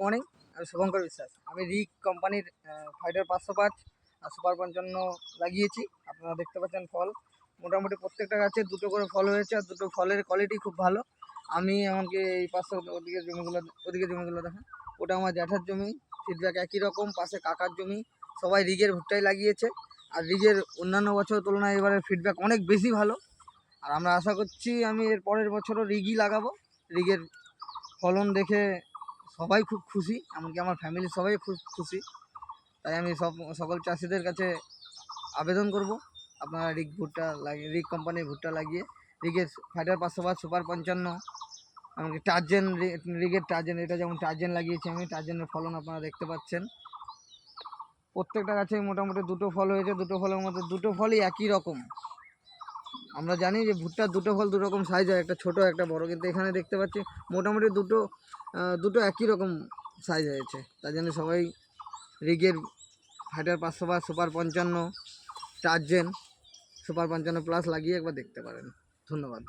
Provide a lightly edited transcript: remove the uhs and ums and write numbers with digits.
Morning, আমি শুভঙ্কর বিশ্বাস। আমি রিক কোম্পানির ফাইটার 505 আর সুপার 55 লাগিয়েছি। আপনারা দেখতে পাচ্ছেন ফল মোটামুটি প্রত্যেকটা গাছে দুটো করে ফল হয়েছে, আর দুটো ফলের কোয়ালিটি খুব ভালো। আমি এমনকি এই পাশে ওদিকে জমিগুলো দেখেন, ওটা আমার জ্যাঠার জমি, ফিডব্যাক একই রকম। পাশে কাকার জমি, সবাই রিগের ভুট্টাই লাগিয়েছে। আর রিগের অন্যান্য বছরের তুলনায় এবারের ফিডব্যাক অনেক বেশি ভালো। আর আমরা আশা করছি আমি এর পরের বছরও রিগই লাগাবো। রিগের ফলন দেখে সবাই খুব খুশি, এমনকি আমার ফ্যামিলির সবাই খুব খুশি। তাই আমি সকল চাষিদের কাছে আবেদন করব, আপনারা রিগ কোম্পানির ভুট্টা লাগিয়ে রিগের ফাইটার 505, সুপার 55, এমনকি টার্জেন, রিগের টার্জেন, এটা যেমন টার্জেন লাগিয়েছি আমি, টার্জেনের ফলন আপনারা দেখতে পাচ্ছেন। প্রত্যেকটা গাছে মোটামুটি দুটো ফল হয়েছে, দুটো ফলের মধ্যে দুটো ফলই একই রকম। আমরা জানি যে ভুট্টার দুটো ফল দু রকম সাইজ হয়, একটা ছোট একটা বড়, কিন্তু এখানে দেখতে পাচ্ছি মোটামুটি দুটো একই রকম সাইজ হয়েছে। তার জন্য সবাই রিগের ফাইটার 505, সুপার 55, টার্জেন, সুপার 55 প্লাস লাগিয়ে একবার দেখতে পারেন। ধন্যবাদ।